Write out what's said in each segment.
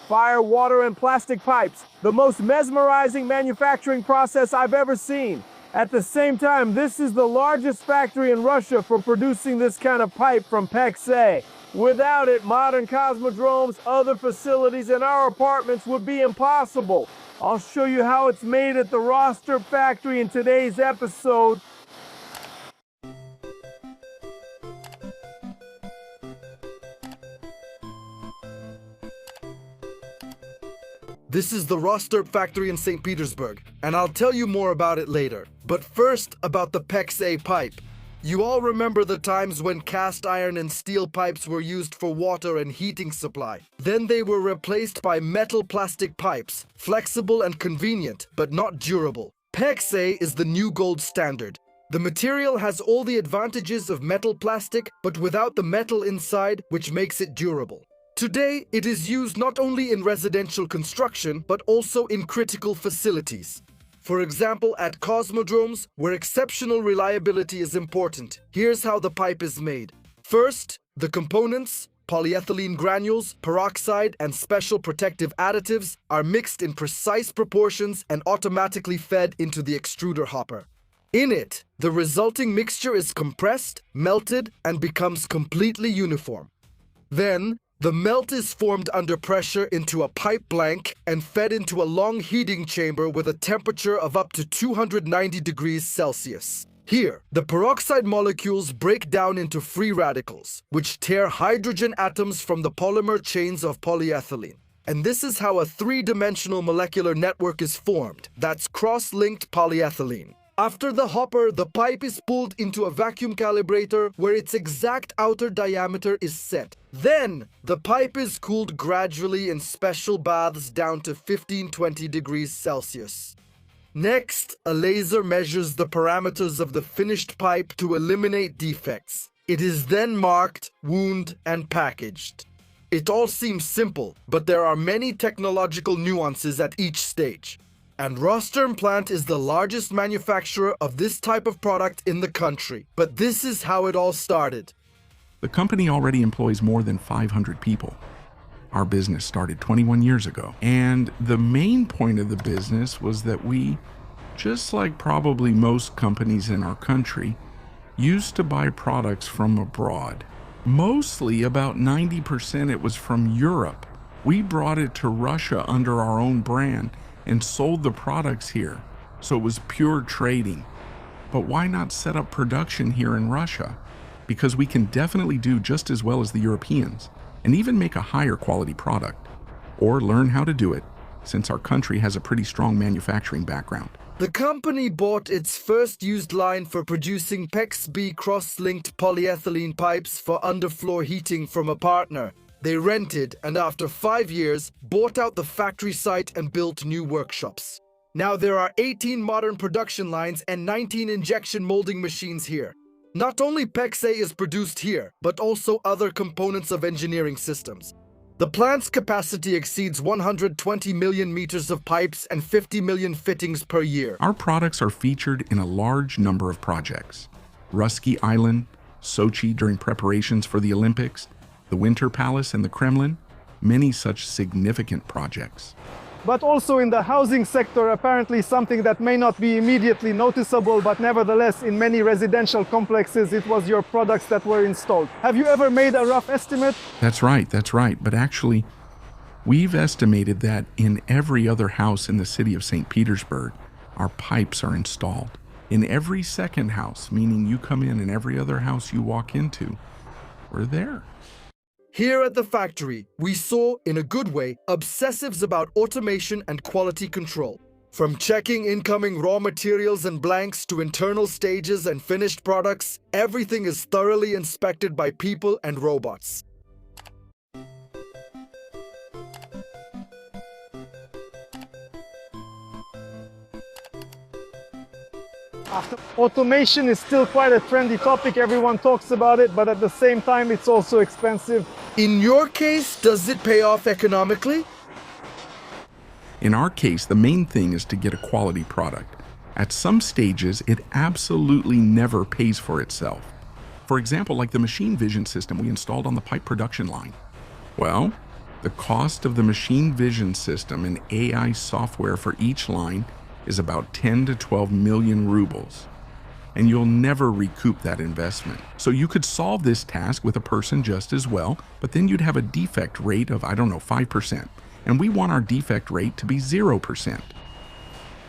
Fire, water, and plastic pipes. The most mesmerizing manufacturing process I've ever seen. At the same time, this is the largest factory in Russia for producing this kind of pipe from PEX-A. Without it, modern cosmodromes, other facilities, and our apartments would be impossible. I'll show you how it's made at the Rosterm factory in today's episode. This is the Rosterm factory in St. Petersburg, and I'll tell you more about it later. But first, about the PEX-A pipe. You all remember the times when cast iron and steel pipes were used for water and heating supply. Then they were replaced by metal plastic pipes, flexible and convenient, but not durable. PEX-A is the new gold standard. The material has all the advantages of metal plastic, but without the metal inside, which makes it durable. Today, it is used not only in residential construction, but also in critical facilities. For example, at cosmodromes, where exceptional reliability is important. Here's how the pipe is made. First, the components, polyethylene granules, peroxide, and special protective additives are mixed in precise proportions and automatically fed into the extruder hopper. In it, the resulting mixture is compressed, melted, and becomes completely uniform. Then, the melt is formed under pressure into a pipe blank and fed into a long heating chamber with a temperature of up to 290 degrees Celsius. Here, the peroxide molecules break down into free radicals, which tear hydrogen atoms from the polymer chains of polyethylene. And this is how a three-dimensional molecular network is formed, that's cross-linked polyethylene. After the hopper, the pipe is pulled into a vacuum calibrator where its exact outer diameter is set. Then, the pipe is cooled gradually in special baths down to 15-20 degrees Celsius. Next, a laser measures the parameters of the finished pipe to eliminate defects. It is then marked, wound, and packaged. It all seems simple, but there are many technological nuances at each stage. And Rosterm plant is the largest manufacturer of this type of product in the country. But this is how it all started. The company already employs more than 500 people. Our business started 21 years ago. And the main point of the business was that we, just like probably most companies in our country, used to buy products from abroad. Mostly, about 90%, it was from Europe. We brought it to Russia under our own brand and sold the products here, so it was pure trading. But why not set up production here in Russia? Because we can definitely do just as well as the Europeans, and even make a higher quality product, or learn how to do it, since our country has a pretty strong manufacturing background. The company bought its first used line for producing PEX-B cross-linked polyethylene pipes for underfloor heating from a partner. They rented and after 5 years, bought out the factory site and built new workshops. Now there are 18 modern production lines and 19 injection molding machines here. Not only PEX-A is produced here, but also other components of engineering systems. The plant's capacity exceeds 120 million meters of pipes and 50 million fittings per year. Our products are featured in a large number of projects. Russky Island, Sochi during preparations for the Olympics, the Winter Palace and the Kremlin, many such significant projects. But also in the housing sector, apparently something that may not be immediately noticeable, but nevertheless in many residential complexes it was your products that were installed. Have you ever made a rough estimate? That's right. But actually, we've estimated that in every other house in the city of St. Petersburg, our pipes are installed. In every second house, meaning you come in and every other house you walk into, we're there. Here at the factory, we saw, in a good way, obsessives about automation and quality control. From checking incoming raw materials and blanks to internal stages and finished products, everything is thoroughly inspected by people and robots. Automation is still quite a trendy topic, everyone talks about it, but at the same time it's also expensive. In your case, does it pay off economically? In our case, the main thing is to get a quality product. At some stages, it absolutely never pays for itself. For example, like the machine vision system we installed on the pipe production line. Well, The cost of the machine vision system and AI software for each line is about 10 to 12 million rubles. And you'll never recoup that investment. So you could solve this task with a person just as well, but then you'd have a defect rate of, 5%. And we want our defect rate to be 0%.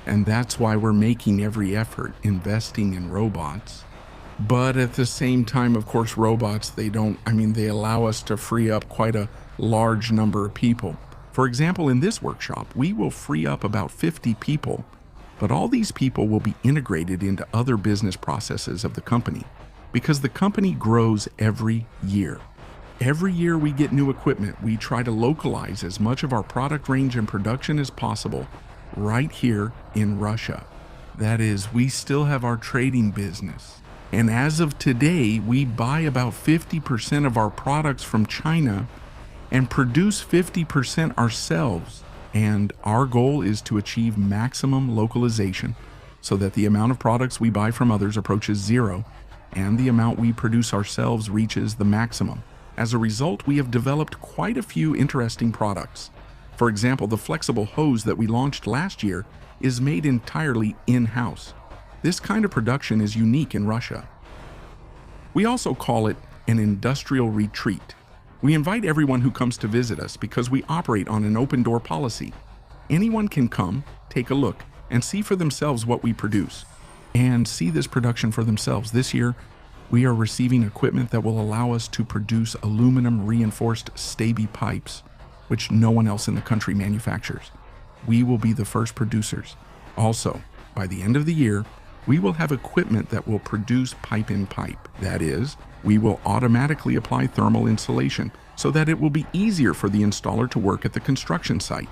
And that's why we're making every effort investing in robots. But at the same time, of course, robots, they allow us to free up quite a large number of people. For example, in this workshop, we will free up about 50 people. But all these people will be integrated into other business processes of the company because the company grows every year. Every year we get new equipment, we try to localize as much of our product range and production as possible right here in Russia. That is, we still have our trading business. And as of today, we buy about 50% of our products from China and produce 50% ourselves. And our goal is to achieve maximum localization so that the amount of products we buy from others approaches zero and the amount we produce ourselves reaches the maximum. As a result, we have developed quite a few interesting products. For example, the flexible hose that we launched last year is made entirely in-house. This kind of production is unique in Russia. We also call it an industrial retreat. We invite everyone who comes to visit us because we operate on an open door policy. Anyone can come, take a look, and see for themselves what we produce, and see this production for themselves. This year, we are receiving equipment that will allow us to produce aluminum reinforced Staby pipes, which no one else in the country manufactures. We will be the first producers. Also, by the end of the year, we will have equipment that will produce pipe-in-pipe. That is, we will automatically apply thermal insulation so that it will be easier for the installer to work at the construction site.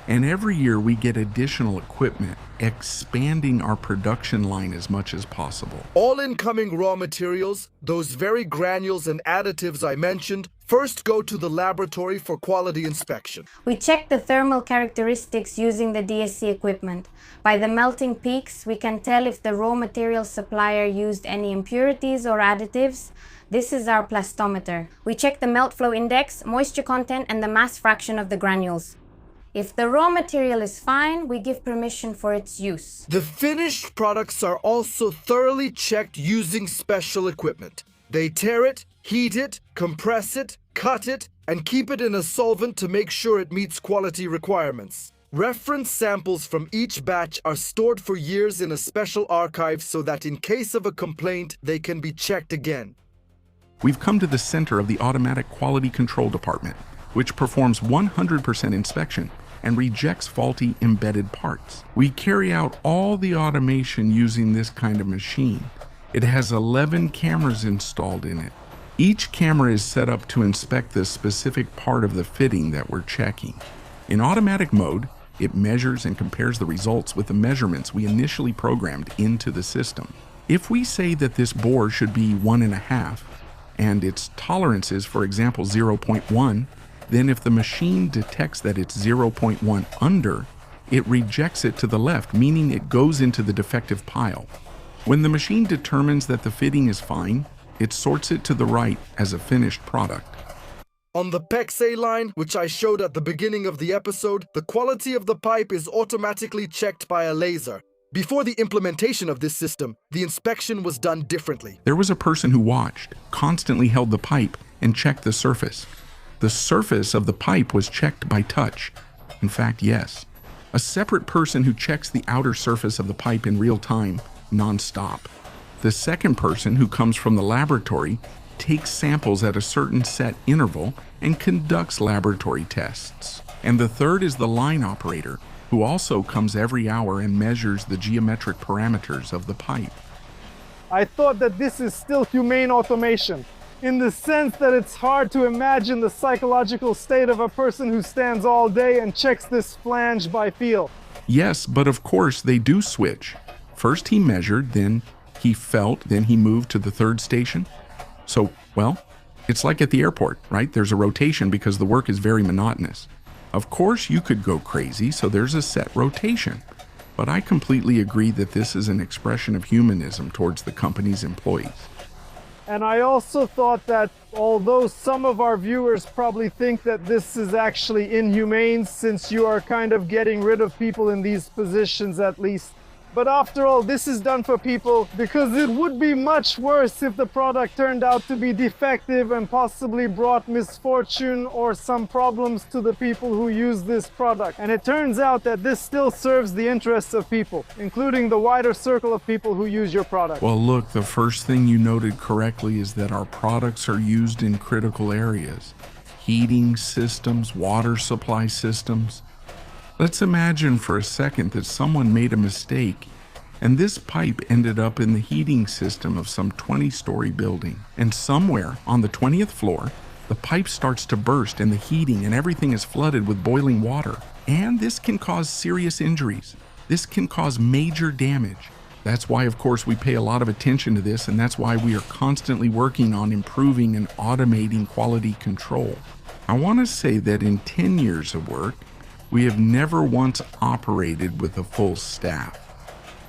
And every year we get additional equipment, expanding our production line as much as possible. All incoming raw materials, those very granules and additives I mentioned, first go to the laboratory for quality inspection. We check the thermal characteristics using the DSC equipment. By the melting peaks, we can tell if the raw material supplier used any impurities or additives. This is our plastometer. We check the melt flow index, moisture content, and the mass fraction of the granules. If the raw material is fine, we give permission for its use. The finished products are also thoroughly checked using special equipment. They tear it, heat it, compress it, cut it, and keep it in a solvent to make sure it meets quality requirements. Reference samples from each batch are stored for years in a special archive so that in case of a complaint, they can be checked again. We've come to the center of the automatic quality control department, which performs 100% inspection and rejects faulty embedded parts. We carry out all the automation using this kind of machine. It has 11 cameras installed in it. Each camera is set up to inspect the specific part of the fitting that we're checking. In automatic mode, it measures and compares the results with the measurements we initially programmed into the system. If we say that this bore should be 1.5 and its tolerance is, for example, 0.1, then if the machine detects that it's 0.1 under, it rejects it to the left, meaning it goes into the defective pile. When the machine determines that the fitting is fine, it sorts it to the right as a finished product. On the PEX-A line, which I showed at the beginning of the episode, the quality of the pipe is automatically checked by a laser. Before the implementation of this system, the inspection was done differently. There was a person who watched, constantly held the pipe, and checked the surface. The surface of the pipe was checked by touch. In fact, yes. A separate person who checks the outer surface of the pipe in real time, non-stop. The second person, who comes from the laboratory, takes samples at a certain set interval and conducts laboratory tests. And the third is the line operator, who also comes every hour and measures the geometric parameters of the pipe. I thought that this is still humane automation, in the sense that it's hard to imagine the psychological state of a person who stands all day and checks this flange by feel. Yes, but of course they do switch. First he measured, then he felt, then he moved to the third station. So, well, it's like at the airport, right? There's a rotation because the work is very monotonous. Of course you could go crazy, so there's a set rotation. But I completely agree that this is an expression of humanism towards the company's employees. And I also thought that although some of our viewers probably think that this is actually inhumane since you are kind of getting rid of people in these positions at least, but after all, this is done for people because it would be much worse if the product turned out to be defective and possibly brought misfortune or some problems to the people who use this product. And it turns out that this still serves the interests of people, including the wider circle of people who use your product. Well, look, the first thing you noted correctly is that our products are used in critical areas. Heating systems, water supply systems. Let's imagine for a second that someone made a mistake and this pipe ended up in the heating system of some 20-story building. And somewhere on the 20th floor, the pipe starts to burst and the heating and everything is flooded with boiling water. And this can cause serious injuries. This can cause major damage. That's why, of course, we pay a lot of attention to this, and that's why we are constantly working on improving and automating quality control. I want to say that in 10 years of work, we have never once operated with a full staff.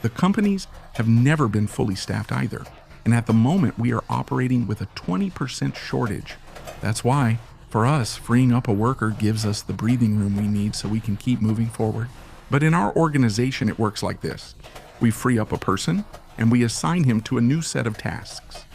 The companies have never been fully staffed either. And at the moment, we are operating with a 20% shortage. That's why, for us, freeing up a worker gives us the breathing room we need so we can keep moving forward. But in our organization, it works like this. We free up a person, and we assign him to a new set of tasks.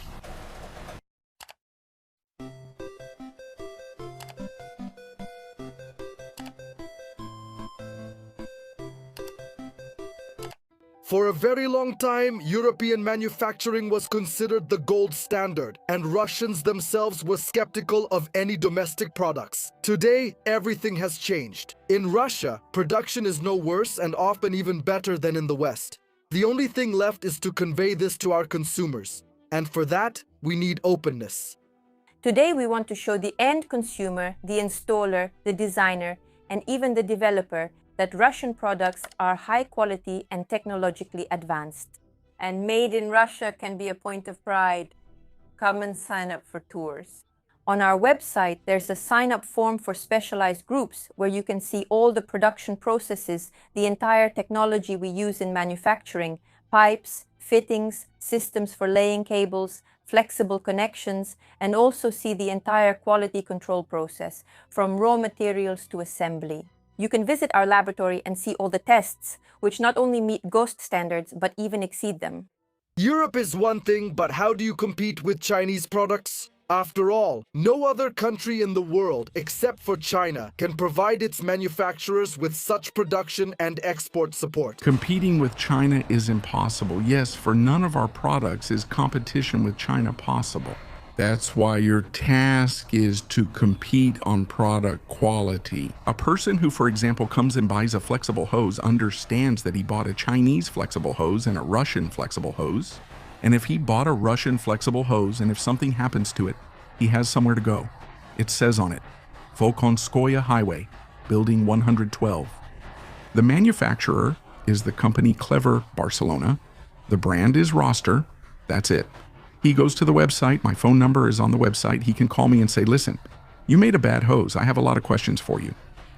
For a very long time, European manufacturing was considered the gold standard, and Russians themselves were skeptical of any domestic products. Today, everything has changed. In Russia, production is no worse and often even better than in the West. The only thing left is to convey this to our consumers, and for that, we need openness. Today, we want to show the end consumer, the installer, the designer, and even the developer that Russian products are high quality and technologically advanced. And made in Russia can be a point of pride. Come and sign up for tours. On our website, there's a sign-up form for specialized groups where you can see all the production processes, the entire technology we use in manufacturing, pipes, fittings, systems for laying cables, flexible connections, and also see the entire quality control process, from raw materials to assembly. You can visit our laboratory and see all the tests, which not only meet GOST standards, but even exceed them. Europe is one thing, but how do you compete with Chinese products? After all, no other country in the world, except for China, can provide its manufacturers with such production and export support. Competing with China is impossible. Yes, for none of our products is competition with China possible. That's why your task is to compete on product quality. A person who, for example, comes and buys a flexible hose understands that he bought a Chinese flexible hose and a Russian flexible hose. And if he bought a Russian flexible hose and if something happens to it, he has somewhere to go. It says on it, Volkonskoye Highway, Building 112. The manufacturer is the company Clever Barcelona. The brand is Roster. That's it. He goes to the website. My phone number is on the website. He can call me and say, listen, you made a bad hose. I have a lot of questions for you.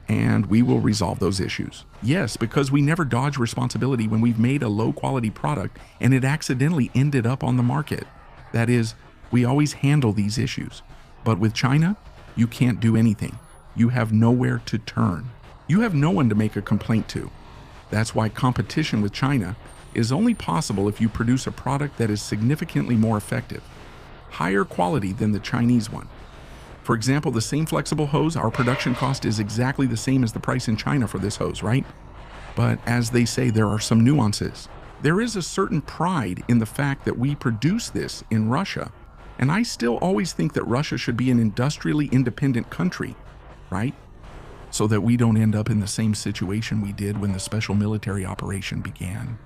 And we will resolve those issues. Yes, because we never dodge responsibility when we've made a low-quality product and it accidentally ended up on the market. That is, we always handle these issues. But with China, you can't do anything. You have nowhere to turn. You have no one to make a complaint to. That's why competition with China is only possible if you produce a product that is significantly more effective, higher quality than the Chinese one. For example, the same flexible hose, our production cost is exactly the same as the price in China for this hose, right? But as they say, there are some nuances. There is a certain pride in the fact that we produce this in Russia, and I still always think that Russia should be an industrially independent country, right? So that we don't end up in the same situation we did when the special military operation began.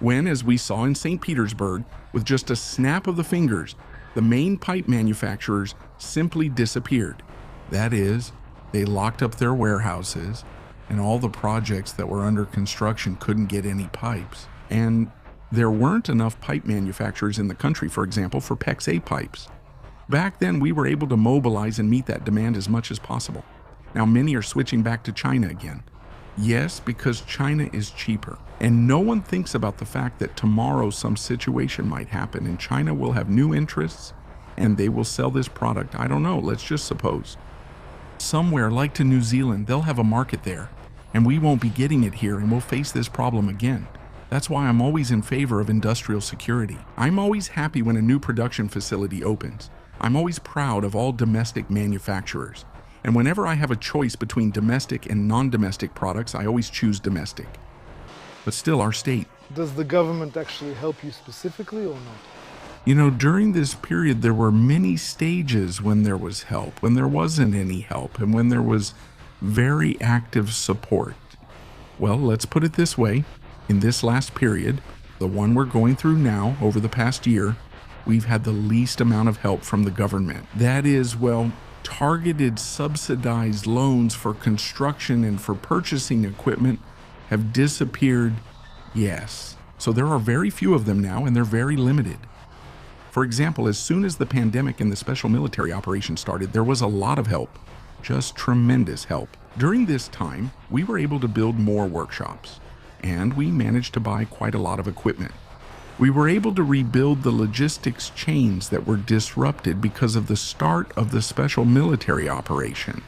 When, as we saw in St. Petersburg, with just a snap of the fingers, the main pipe manufacturers simply disappeared. That is, they locked up their warehouses, and all the projects that were under construction couldn't get any pipes. And there weren't enough pipe manufacturers in the country, for example, for PEX-A pipes. Back then, we were able to mobilize and meet that demand as much as possible. Now, many are switching back to China again. Yes, because China is cheaper. And no one thinks about the fact that tomorrow some situation might happen and China will have new interests and they will sell this product, I don't know, let's just suppose, somewhere like to New Zealand. They'll have a market there, and we won't be getting it here, and we'll face this problem again. That's why I'm always in favor of industrial security. I'm always happy when a new production facility opens. I'm always proud of all domestic manufacturers. And whenever I have a choice between domestic and non-domestic products, I always choose domestic. But still, our state. Does the government actually help you specifically or not? You know, during this period, there were many stages when there was help, when there wasn't any help, and when there was very active support. Well, let's put it this way. In this last period, the one we're going through now, over the past year, we've had the least amount of help from the government. That is, well, targeted subsidized loans for construction and for purchasing equipment have disappeared, yes. So there are very few of them now, and they're very limited. For example, as soon as the pandemic and the special military operation started, there was a lot of help, just tremendous help. During this time, we were able to build more workshops, and we managed to buy quite a lot of equipment. We were able to rebuild the logistics chains that were disrupted because of the start of the special military operation.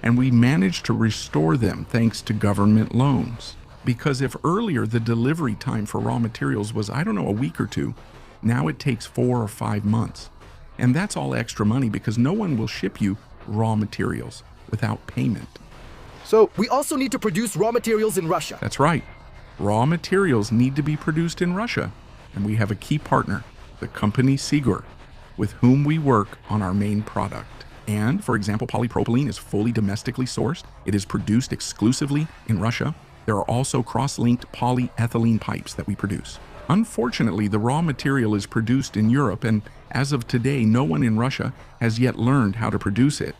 And we managed to restore them thanks to government loans. Because if earlier the delivery time for raw materials was, I don't know, a week or two, now it takes 4 or 5 months. And that's all extra money because no one will ship you raw materials without payment. So we also need to produce raw materials in Russia. That's right. Raw materials need to be produced in Russia. And we have a key partner, the company Sigur, with whom we work on our main product. And, for example, polypropylene is fully domestically sourced. It is produced exclusively in Russia. There are also cross-linked polyethylene pipes that we produce. Unfortunately, the raw material is produced in Europe, and as of today, no one in Russia has yet learned how to produce it.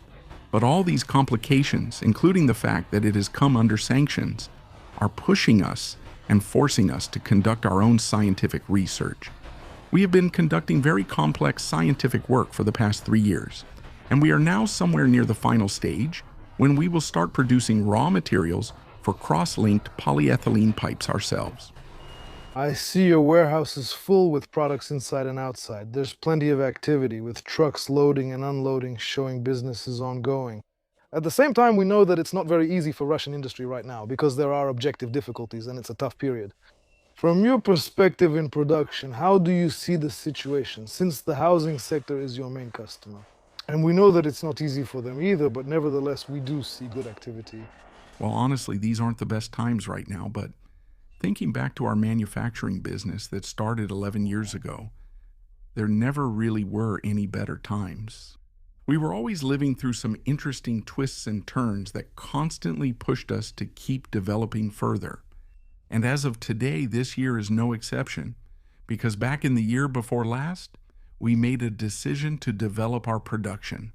But all these complications, including the fact that it has come under sanctions, are pushing us and forcing us to conduct our own scientific research. We have been conducting very complex scientific work for the past 3 years, and we are now somewhere near the final stage when we will start producing raw materials for cross-linked polyethylene pipes ourselves. I see your warehouse is full with products inside and outside. There's plenty of activity, with trucks loading and unloading, showing business is ongoing. At the same time, we know that it's not very easy for Russian industry right now because there are objective difficulties and it's a tough period. From your perspective in production, how do you see the situation, since the housing sector is your main customer? And we know that it's not easy for them either, but nevertheless, we do see good activity. Well, honestly, these aren't the best times right now, but thinking back to our manufacturing business that started 11 years ago, there never really were any better times. We were always living through some interesting twists and turns that constantly pushed us to keep developing further. And as of today, this year is no exception, because back in the year before last, we made a decision to develop our production.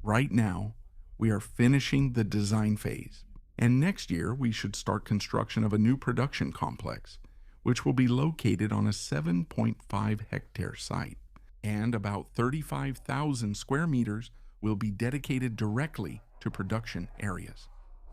Right now, we are finishing the design phase. And next year, we should start construction of a new production complex, which will be located on a 7.5 hectare site. And about 35,000 square meters will be dedicated directly to production areas.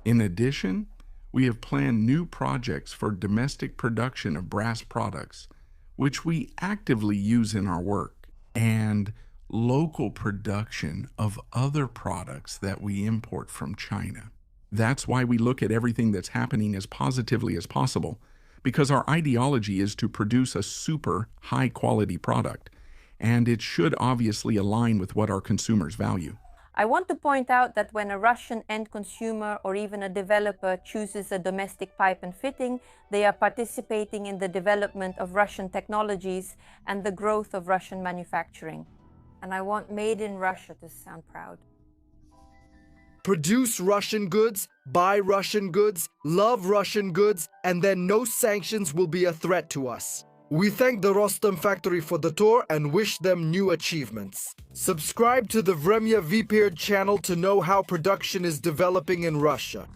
In addition, we have planned new projects for domestic production of brass products, which we actively use in our work, and local production of other products that we import from China. That's why we look at everything that's happening as positively as possible, because our ideology is to produce a super high-quality product, and it should obviously align with what our consumers value. I want to point out that when a Russian end consumer or even a developer chooses a domestic pipe and fitting, they are participating in the development of Russian technologies and the growth of Russian manufacturing. And I want Made in Russia to sound proud. Produce Russian goods, buy Russian goods, love Russian goods, and then no sanctions will be a threat to us. We thank the Rosterm factory for the tour and wish them new achievements. Subscribe to the Vremya VPR channel to know how production is developing in Russia.